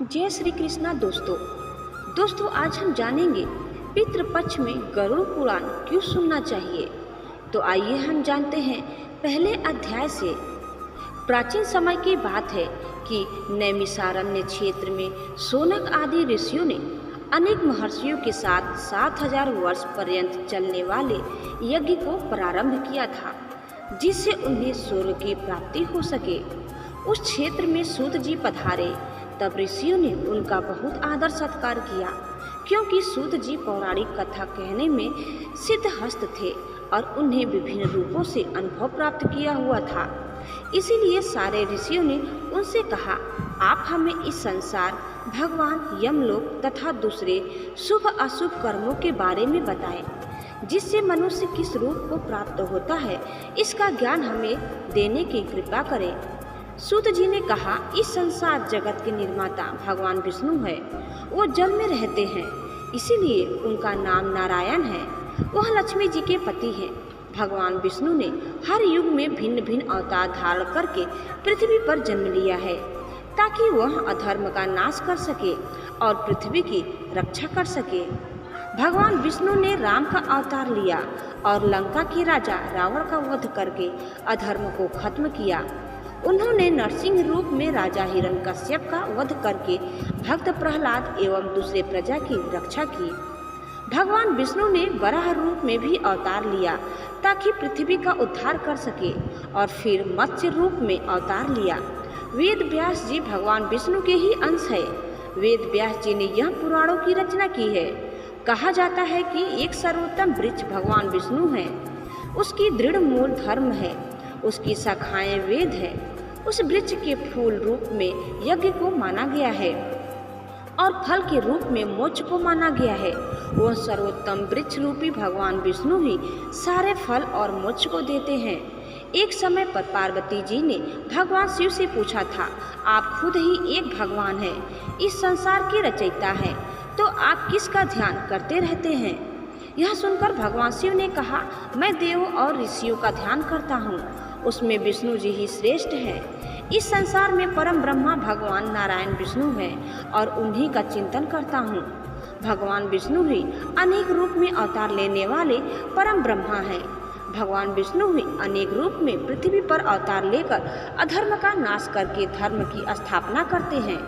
जय श्री कृष्णा दोस्तों आज हम जानेंगे पितृपक्ष में गरुड़ पुराण क्यों सुनना चाहिए। तो आइए हम जानते हैं पहले अध्याय से। प्राचीन समय की बात है कि नैमिषारण्य क्षेत्र में सोनक आदि ऋषियों ने अनेक महर्षियों के साथ 7000 वर्ष पर्यंत चलने वाले यज्ञ को प्रारंभ किया था, जिससे उन्हें स्वर्ग की प्राप्ति हो सके। उस क्षेत्र में सूत जी पधारे, तब ऋषियों ने उनका बहुत आदर सत्कार किया, क्योंकि सूत जी पौराणिक कथा कहने में सिद्धहस्त थे और उन्हें विभिन्न रूपों से अनुभव प्राप्त किया हुआ था। इसीलिए सारे ऋषियों ने उनसे कहा, आप हमें इस संसार, भगवान, यमलोक तथा दूसरे शुभ अशुभ कर्मों के बारे में बताएं, जिससे मनुष्य किस रूप को प्राप्त होता है, इसका ज्ञान हमें देने की कृपा करें। सूत जी ने कहा, इस संसार जगत के निर्माता भगवान विष्णु है। वो जल में रहते हैं, इसीलिए उनका नाम नारायण है। वह लक्ष्मी जी के पति हैं। भगवान विष्णु ने हर युग में भिन्न भिन्न अवतार धारण करके पृथ्वी पर जन्म लिया है, ताकि वह अधर्म का नाश कर सके और पृथ्वी की रक्षा कर सके। भगवान विष्णु ने राम का अवतार लिया और लंका के राजा रावण का वध करके अधर्म को खत्म किया। उन्होंने नरसिंह रूप में राजा हिरण्यकश्यप का वध करके भक्त प्रहलाद एवं दूसरे प्रजा की रक्षा की। भगवान विष्णु ने वराह रूप में भी अवतार लिया, ताकि पृथ्वी का उद्धार कर सके, और फिर मत्स्य रूप में अवतार लिया। वेद व्यास जी भगवान विष्णु के ही अंश है। वेद व्यास जी ने यह पुराणों की रचना की है। कहा जाता है कि एक सर्वोत्तम वृक्ष भगवान विष्णु है। उसकी दृढ़ मूल धर्म है, उसकी शाखाएं वेद है। उस वृक्ष के फूल रूप में यज्ञ को माना गया है और फल के रूप में मोक्ष को माना गया है। वह सर्वोत्तम वृक्ष रूपी भगवान विष्णु ही सारे फल और मोक्ष को देते हैं। एक समय पर पार्वती जी ने भगवान शिव से पूछा था, आप खुद ही एक भगवान हैं, इस संसार की रचयिता हैं, तो आप किसका ध्यान करते रहते हैं? यह सुनकर भगवान शिव ने कहा, मैं देवों और ऋषियों का ध्यान करता हूँ, उसमें विष्णु जी ही श्रेष्ठ हैं। इस संसार में परम ब्रह्मा भगवान नारायण विष्णु हैं और उन्हीं का चिंतन करता हूँ। भगवान विष्णु ही अनेक रूप में अवतार लेने वाले परम ब्रह्मा हैं। भगवान विष्णु ही अनेक रूप में पृथ्वी पर अवतार लेकर अधर्म का नाश करके धर्म की स्थापना करते हैं।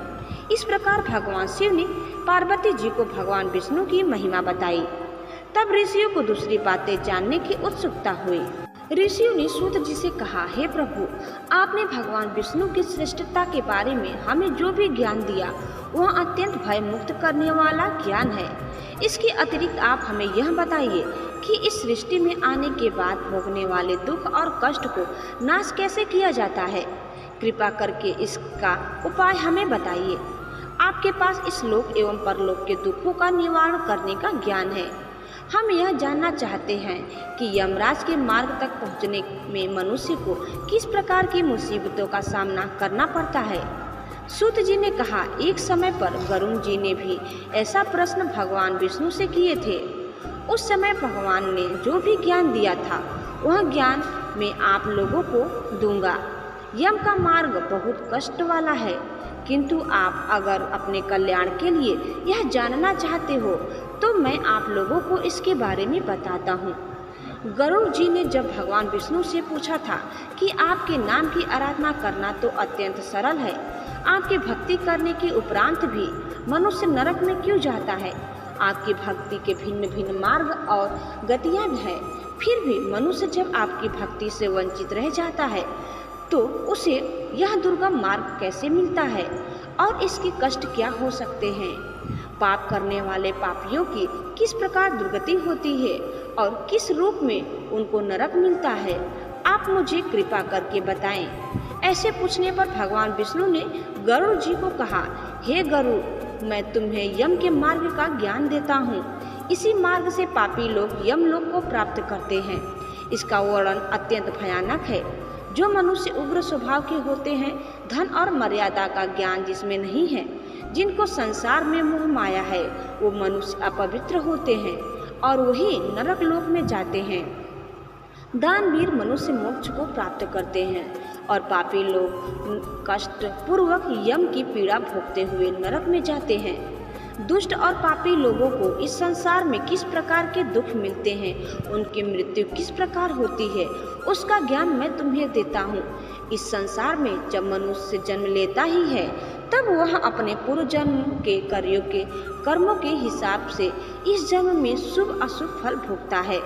इस प्रकार भगवान शिव ने पार्वती जी को भगवान विष्णु की महिमा बताई। तब ऋषियों को दूसरी बातें जानने की उत्सुकता हुई। ऋषियों ने सूत जी से कहा, हे प्रभु, आपने भगवान विष्णु की श्रेष्ठता के बारे में हमें जो भी ज्ञान दिया, वह अत्यंत भय मुक्त करने वाला ज्ञान है। इसके अतिरिक्त आप हमें यह बताइए कि इस सृष्टि में आने के बाद भोगने वाले दुख और कष्ट को नाश कैसे किया जाता है। कृपा करके इसका उपाय हमें बताइए। आपके पास इस लोक एवं परलोक के दुखों का निवारण करने का ज्ञान है। हम यह जानना चाहते हैं कि यमराज के मार्ग तक पहुंचने में मनुष्य को किस प्रकार की मुसीबतों का सामना करना पड़ता है। सूत जी ने कहा, एक समय पर वरुण जी ने भी ऐसा प्रश्न भगवान विष्णु से किए थे। उस समय भगवान ने जो भी ज्ञान दिया था, वह ज्ञान मैं आप लोगों को दूंगा। यम का मार्ग बहुत कष्ट वाला है, किंतु आप अगर अपने कल्याण के लिए यह जानना चाहते हो, तो मैं आप लोगों को इसके बारे में बताता हूँ। गरुड़ जी ने जब भगवान विष्णु से पूछा था कि आपके नाम की आराधना करना तो अत्यंत सरल है, आपकी भक्ति करने के उपरांत भी मनुष्य नरक में क्यों जाता है? आपकी भक्ति के भिन्न भिन्न मार्ग और गतियाँ हैं, फिर भी मनुष्य जब आपकी भक्ति से वंचित रह जाता है, तो उसे यह दुर्गम मार्ग कैसे मिलता है और इसके कष्ट क्या हो सकते हैं? पाप करने वाले पापियों की किस प्रकार दुर्गति होती है और किस रूप में उनको नरक मिलता है? आप मुझे कृपा करके बताएं। ऐसे पूछने पर भगवान विष्णु ने गरुड़ जी को कहा, हे गरुड़, मैं तुम्हें यम के मार्ग का ज्ञान देता हूँ। इसी मार्ग से पापी लोग यमलोक को प्राप्त करते हैं। इसका वर्णन अत्यंत भयानक है। जो मनुष्य उग्र स्वभाव के होते हैं, धन और मर्यादा का ज्ञान जिसमें नहीं है, जिनको संसार में मोह माया है, वो मनुष्य अपवित्र होते हैं और वही नरक लोक में जाते हैं। दानवीर मनुष्य मोक्ष को प्राप्त करते हैं और पापी लोग कष्ट पूर्वक यम की पीड़ा भोगते हुए नरक में जाते हैं। दुष्ट और पापी लोगों को इस संसार में किस प्रकार के दुख मिलते हैं, उनकी मृत्यु किस प्रकार होती है, उसका ज्ञान मैं तुम्हें देता हूँ। इस संसार में जब मनुष्य जन्म लेता ही है, तब वह अपने पूर्व जन्म के कर्मों के हिसाब से इस जन्म में शुभ अशुभ फल भोगता है।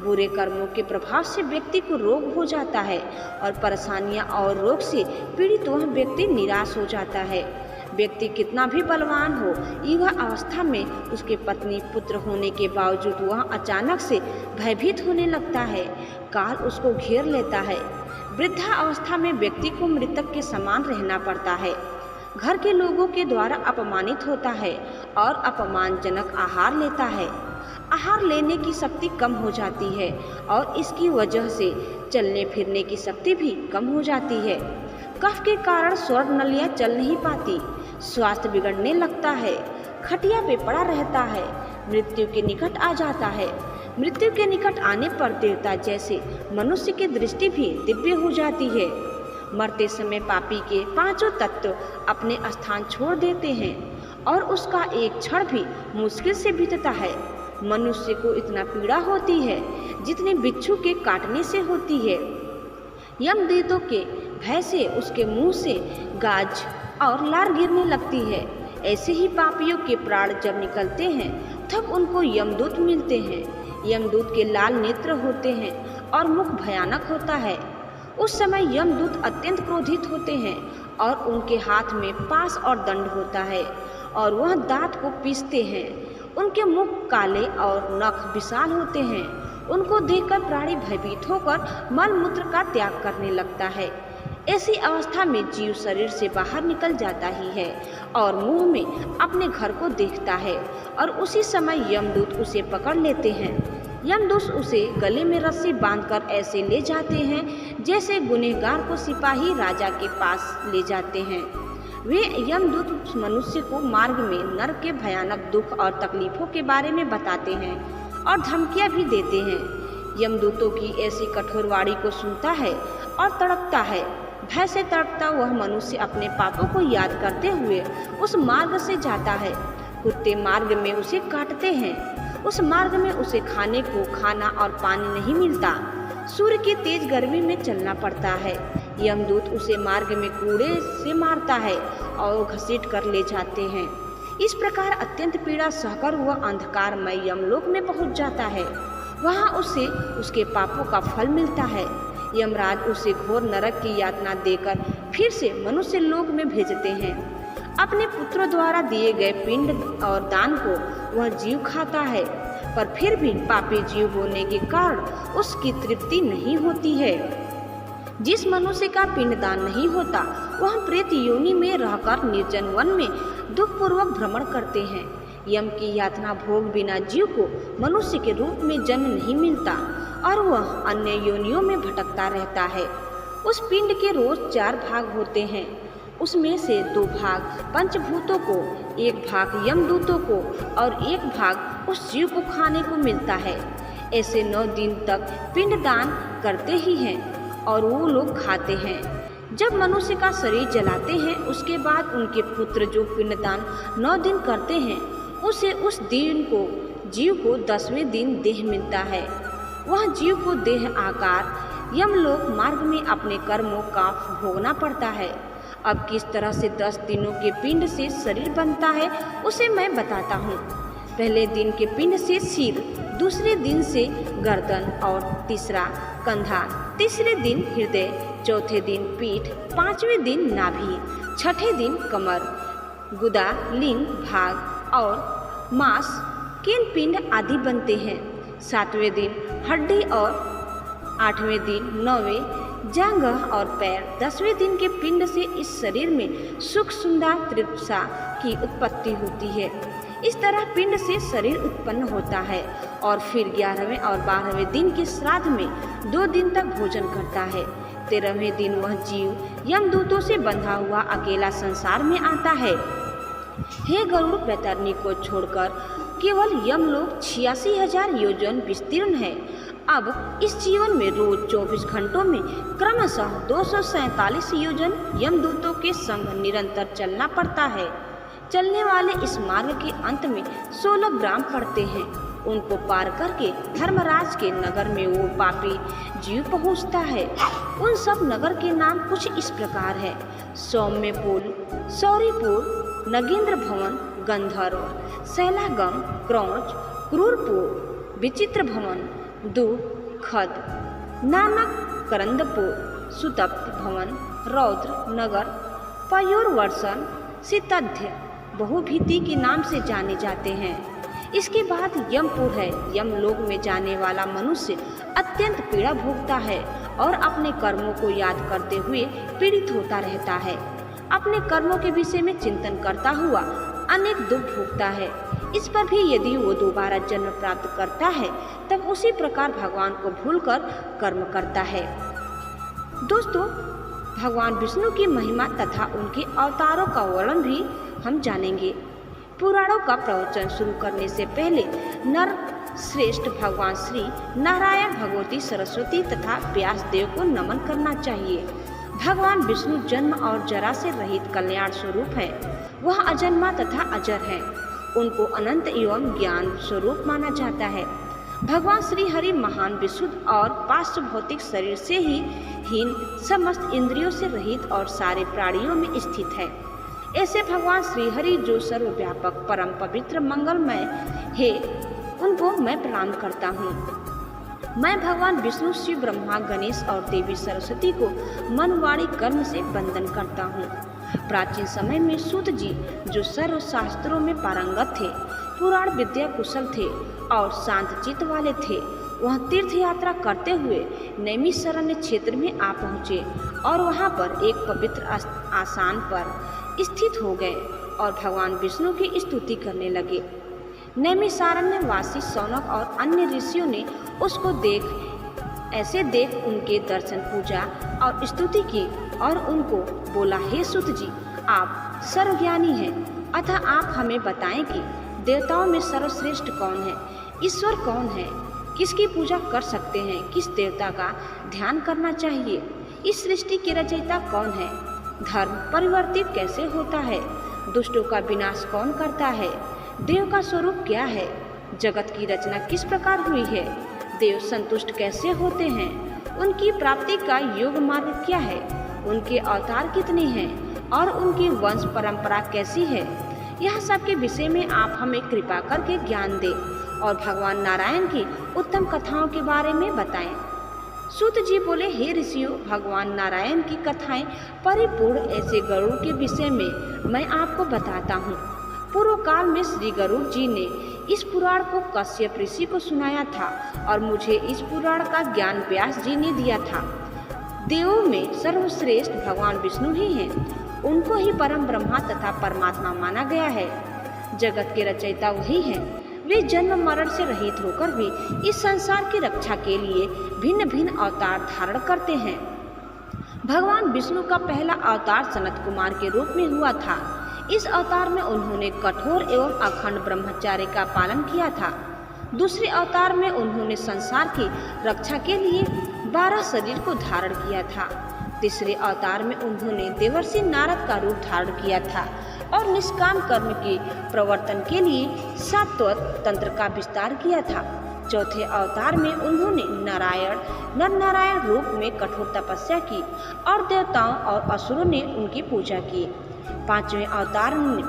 बुरे कर्मों के प्रभाव से व्यक्ति को रोग हो जाता है और परेशानियां और रोग से पीड़ित वह व्यक्ति निराश हो जाता है। व्यक्ति कितना भी बलवान हो, युवा अवस्था में उसके पत्नी पुत्र होने के बावजूद वह अचानक से भयभीत होने लगता है। काल उसको घेर लेता है। वृद्धा अवस्था में व्यक्ति को मृतक के समान रहना पड़ता है। घर के लोगों के द्वारा अपमानित होता है और अपमानजनक आहार लेता है। आहार लेने की शक्ति कम हो जाती है और इसकी वजह से चलने फिरने की शक्ति भी कम हो जाती है। कफ के कारण स्वर नलियाँ चल नहीं पाती, स्वास्थ्य बिगड़ने लगता है, खटिया पे पड़ा रहता है, मृत्यु के निकट आ जाता है। मृत्यु के निकट आने पर देवता जैसे मनुष्य की दृष्टि भी दिव्य हो जाती है। मरते समय पापी के पांचों तत्व अपने स्थान छोड़ देते हैं और उसका एक क्षण भी मुश्किल से बीतता है। मनुष्य को इतना पीड़ा होती है जितनी बिच्छू के काटने से होती है। यमदूतों के भय से उसके मुंह से गाज और लार गिरने लगती है। ऐसे ही पापियों के प्राण जब निकलते हैं तब उनको यमदूत मिलते हैं। यमदूत के लाल नेत्र होते हैं और मुख भयानक होता है। उस समय यमदूत अत्यंत क्रोधित होते हैं और उनके हाथ में पास और दंड होता है और वह दांत को पीसते हैं। उनके मुख काले और नख विशाल होते हैं। उनको देखकर प्राणी भयभीत होकर मलमूत्र का त्याग करने लगता है। ऐसी अवस्था में जीव शरीर से बाहर निकल जाता ही है और मुंह में अपने घर को देखता है और उसी समय यमदूत उसे पकड़ लेते हैं। यमदूत उसे गले में रस्सी बांधकर ऐसे ले जाते हैं जैसे गुनहगार को सिपाही राजा के पास ले जाते हैं। वे यमदूत मनुष्य को मार्ग में नरक के भयानक दुख और तकलीफों के बारे में बताते हैं और धमकियां भी देते हैं। यमदूतों की ऐसी कठोर वाणी को सुनता है और तड़पता है। भय से तड़पता वह मनुष्य अपने पापों को याद करते हुए उस मार्ग से जाता है। कुत्ते मार्ग में उसे काटते हैं। उस मार्ग में उसे खाने को खाना और पानी नहीं मिलता। सूर्य की तेज गर्मी में चलना पड़ता है। यमदूत उसे मार्ग में कूड़े से मारता है और घसीट कर ले जाते हैं। इस प्रकार अत्यंत पीड़ा सहकर वह अंधकारमय यमलोक में पहुंच जाता है। वहां उसे उसके पापों का फल मिलता है। यमराज उसे घोर नरक की यातना देकर फिर से मनुष्य लोक में भेजते हैं। अपने पुत्रों द्वारा दिए गए पिंड और दान को वह जीव खाता है, पर फिर भी पापी जीव होने के कारण उसकी तृप्ति नहीं होती है। जिस मनुष्य का पिंडदान नहीं होता वह प्रेत योनि में रहकर निर्जन वन में दुखपूर्वक भ्रमण करते हैं। यम की यातना भोग बिना जीव को मनुष्य के रूप में जन्म नहीं मिलता और वह अन्य योनियों में भटकता रहता है। उस पिंड के रोज 4 भाग होते हैं। उसमें से 2 भाग पंचभूतों को, 1 भाग यमदूतों को और 1 भाग उस जीव को खाने को मिलता है। ऐसे 9 दिन तक पिंडदान करते ही हैं और वो लोग खाते हैं। जब मनुष्य का शरीर जलाते हैं उसके बाद उनके पुत्र जो पिंडदान 9 दिन करते हैं उसे उस दिन को जीव को 10वें दिन देह मिलता है। वह जीव को देह आकार यमलोक मार्ग में अपने कर्मों का भोगना पड़ता है। अब किस तरह से 10 दिनों के पिंड से शरीर बनता है उसे मैं बताता हूँ। पहले दिन के पिंड से सिर, दूसरे दिन से गर्दन और तीसरा कंधा, तीसरे दिन हृदय, चौथे दिन पीठ, 5वें दिन नाभि, 6ठे दिन कमर, गुदा, लिंग भाग और मांस, केन पिंड आदि बनते हैं। 7वें दिन हड्डी और 8वें दिन 9वें जांघ और पैर। 10वें दिन के पिंड से इस शरीर में सुख सुंदर तृप्सा की उत्पत्ति होती है। इस तरह पिंड से शरीर उत्पन्न होता है और फिर 11वें और 12वें दिन के श्राद्ध में 2 दिन तक भोजन करता है। 13वें दिन वह जीव यमदूतों से बंधा हुआ अकेला संसार में आता है। हे गरुड़ बैतरणी को छोड़कर केवल यमलोक 86,000 योजन विस्तीर्ण है। अब इस जीवन में रोज 24 घंटों में क्रमशः 247 योजन यमदूतों के संग निरंतर चलना पड़ता है। चलने वाले इस मार्ग के अंत में 16 ग्राम पड़ते हैं। उनको पार करके धर्मराज के नगर में वो पापी जीव पहुंचता है। उन सब नगर के नाम कुछ इस प्रकार है: सौम्यपुर, सौरीपुर, नगेंद्र भवन, गंधर्व, शैलागम, क्रौच, क्रूरपुर, विचित्र भवन, दूत, खद, नानक, करंदपुर, सुतप्त भवन, रौद्र नगर, पयोरवर्षण, सितध्य, बहुभीति के नाम से जाने जाते हैं। इसके बाद यमपुर है। यमलोक में जाने वाला मनुष्य अत्यंत पीड़ा भोगता है और अपने कर्मों को याद करते हुए पीड़ित होता रहता है। अपने कर्मों के विषय में चिंतन करता हुआ अनेक दुख भोगता है। इस पर भी यदि वो दोबारा जन्म प्राप्त करता है तब उसी प्रकार भगवान को भूलकर कर्म करता है। दोस्तों, भगवान विष्णु की महिमा तथा उनके अवतारों का वर्णन भी हम जानेंगे। पुराणों का प्रवचन शुरू करने से पहले नर श्रेष्ठ भगवान श्री नारायण, भगवती सरस्वती तथा व्यास देव को नमन करना चाहिए। भगवान विष्णु जन्म और जरा से रहित कल्याण स्वरूप है। वह अजन्मा तथा अजर है। उनको अनंत एवं ज्ञान स्वरूप माना जाता है। भगवान श्री हरि महान, विशुद्ध और पार्श्व भौतिक शरीर से ही हीन, समस्त इंद्रियों से रहित और सारे प्राणियों में स्थित है। ऐसे भगवान श्री हरि जो सर्वव्यापक, परम पवित्र, मंगलमय है, उनको मैं प्रणाम करता हूँ। मैं भगवान विष्णु, शिव, ब्रह्मा, गणेश और देवी सरस्वती को मन, वाणी, कर्म से वंदन करता हूँ। प्राचीन समय में सूत जी जो सर्व शास्त्रों में पारंगत थे, पुराण विद्या कुशल थे और शांत चित्त वाले थे, वह तीर्थ यात्रा करते हुए नैमिषारण्य क्षेत्र में आ पहुँचे और वहाँ पर एक पवित्र आसन पर स्थित हो गए और भगवान विष्णु की स्तुति करने लगे। नैमिषारण्य वासी शौनक और अन्य ऋषियों ने उसको ऐसे देख उनके दर्शन, पूजा और स्तुति की और उनको बोला, हे सूत जी, आप सर्वज्ञानी हैं, अतः आप हमें बताएं कि देवताओं में सर्वश्रेष्ठ कौन है, ईश्वर कौन है, किसकी पूजा कर सकते हैं, किस देवता का ध्यान करना चाहिए, इस सृष्टि के रचयिता कौन है, धर्म परिवर्तित कैसे होता है, दुष्टों का विनाश कौन करता है, देव का स्वरूप क्या है, जगत की रचना किस प्रकार हुई है, देव संतुष्ट कैसे होते हैं, उनकी प्राप्ति का योग मार्ग क्या है, उनके अवतार कितने हैं और उनकी वंश परंपरा कैसी है, यह सब के विषय में आप हमें कृपा करके ज्ञान दें और भगवान नारायण की उत्तम कथाओं के बारे में बताएं। सूत जी बोले, हे ऋषियों, भगवान नारायण की कथाएं परिपूर्ण ऐसे गरुड़ के विषय में मैं आपको बताता हूँ। पूर्व काल में श्री गरुड़ जी ने इस पुराण को कश्यप ऋषि को सुनाया था और मुझे इस पुराण का ज्ञान व्यास जी ने दिया था। देवों में सर्वश्रेष्ठ भगवान विष्णु ही हैं। उनको ही परम ब्रह्मा तथा परमात्मा माना गया है। जगत के रचयिता वही हैं। वे जन्म मरण से रहित होकर भी इस संसार की रक्षा के लिए भिन्न भिन्न अवतार धारण करते हैं। भगवान विष्णु का पहला अवतार सनत कुमार के रूप में हुआ था। इस अवतार में उन्होंने कठोर एवं अखंड ब्रह्मचर्य का पालन किया था। दूसरे अवतार में उन्होंने संसार की रक्षा के लिए 12 शरीर को धारण किया था। तीसरे अवतार में उन्होंने देवर्षि नारद का रूप धारण किया था और निष्काम कर्म के प्रवर्तन के लिए सात्वत तंत्र का विस्तार किया था। चौथे अवतार में उन्होंने नर नारायण रूप में कठोर तपस्या की और देवताओं और असुरों ने उनकी पूजा की। पांचवें अवतार में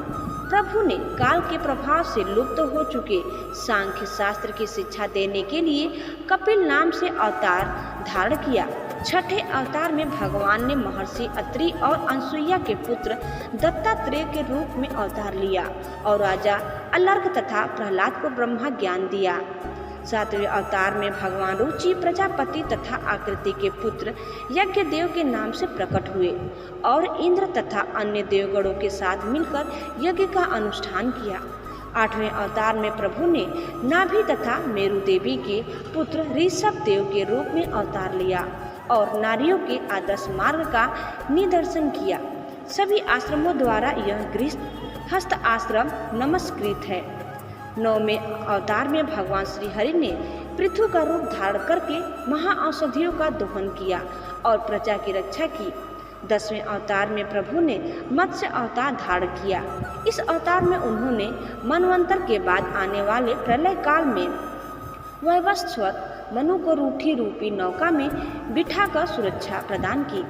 प्रभु ने काल के प्रभाव से लुप्त हो चुके सांख्य शास्त्र की शिक्षा देने के लिए कपिल नाम से अवतार धारण किया। छठे अवतार में भगवान ने महर्षि अत्रि और अनसुईया के पुत्र दत्तात्रेय के रूप में अवतार लिया और राजा अलर्क तथा प्रहलाद को ब्रह्मा ज्ञान दिया। सातवें अवतार में भगवान रुचि प्रजापति तथा आकृति के पुत्र यज्ञदेव के नाम से प्रकट हुए और इंद्र तथा अन्य देवगणों के साथ मिलकर यज्ञ का अनुष्ठान किया। आठवें अवतार में प्रभु ने नाभि तथा मेरु देवी के पुत्र ऋषभ देव के रूप में अवतार लिया और नारियों के आदर्श मार्ग का निदर्शन किया। सभी आश्रमों द्वारा यह गृहस्थ आश्रम नमस्कृत है। 9वें अवतार में भगवान श्री हरि ने पृथु का रूप धारण करके महाऔषधियों का दोहन किया और प्रजा की रक्षा की। 10वें अवतार में प्रभु ने मत्स्य अवतार धारण किया। इस अवतार में उन्होंने मनवंतर के बाद आने वाले प्रलय काल में वैवस्वत मनु को रूठी रूपी नौका में बिठाकर सुरक्षा प्रदान की।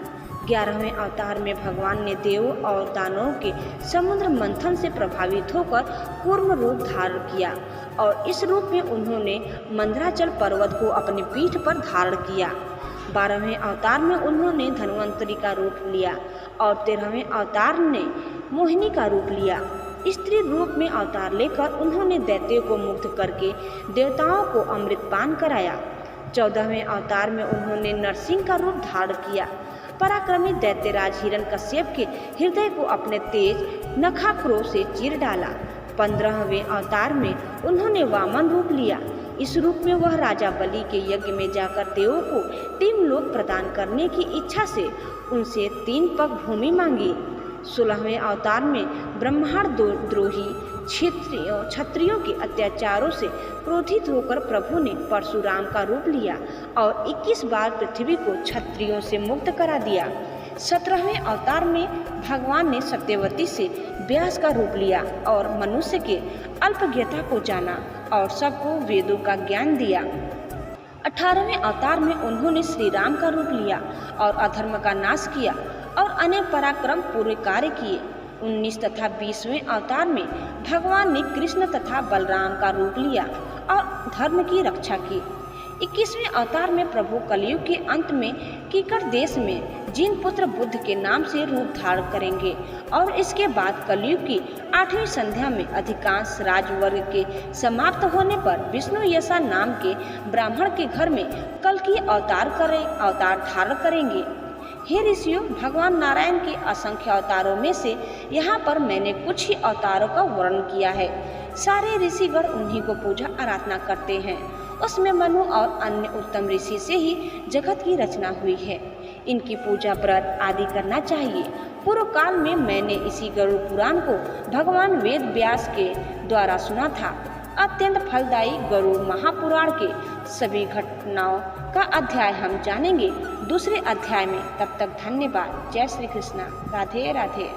11वें अवतार में भगवान ने देवों और दानवों के समुद्र मंथन से प्रभावित होकर कूर्म रूप धारण किया और इस रूप में उन्होंने मंदराचल पर्वत को अपनी पीठ पर धारण किया। 12वें अवतार में उन्होंने धन्वंतरी का रूप लिया और 13वें अवतार ने मोहिनी का रूप लिया। स्त्री रूप में अवतार लेकर उन्होंने दैत्यों को मुक्त करके देवताओं को अमृत पान कराया। 14वें अवतार में उन्होंने नरसिंह का रूप धारण किया। पराक्रमी दैत्यराज हिरण्यकश्यप के हृदय को अपने तेज नखाग्रों से चीर डाला। 15वें अवतार में उन्होंने वामन रूप लिया। इस रूप में वह राजा बलि के यज्ञ में जाकर देवों को 3 लोक प्रदान करने की इच्छा से उनसे 3 पग भूमि मांगी। 16वें अवतार में ब्रह्मांड द्रोही क्षत्रियों के अत्याचारों से क्रोधित होकर प्रभु ने परशुराम का रूप लिया और 21 बार पृथ्वी को क्षत्रियों से मुक्त करा दिया। 17वें अवतार में भगवान ने सत्यवती से व्यास का रूप लिया और मनुष्य के अल्पज्ञता को जाना और सबको वेदों का ज्ञान दिया। 18वें अवतार में उन्होंने श्री राम का रूप लिया और अधर्म का नाश किया और अनेक पराक्रम पूरे कार्य किए। 19 तथा 20वें अवतार में भगवान ने कृष्ण तथा बलराम का रूप लिया और धर्म की रक्षा की। 21वें अवतार में प्रभु कलयुग के अंत में कीकट देश में जिन पुत्र बुद्ध के नाम से रूप धारण करेंगे और इसके बाद कलयुग की 8वीं संध्या में अधिकांश राजवर्ग के समाप्त होने पर विष्णु यशा नाम के ब्राह्मण के घर में कल की अवतार धारण करेंगे। हे ऋषियों, भगवान नारायण के असंख्य अवतारों में से यहाँ पर मैंने कुछ ही अवतारों का वर्णन किया है। सारे ऋषिगण उन्हीं को पूजा आराधना करते हैं। उसमें मनु और अन्य उत्तम ऋषि से ही जगत की रचना हुई है। इनकी पूजा व्रत आदि करना चाहिए। पूर्व काल में मैंने इसी गरुड़ पुराण को भगवान वेद व्यास के द्वारा सुना था। अत्यंत फलदायी गरुड़ महापुराण के सभी घटनाओं का अध्याय हम जानेंगे दूसरे अध्याय में। तब तक धन्यवाद। जय श्री कृष्णा। राधे राधे।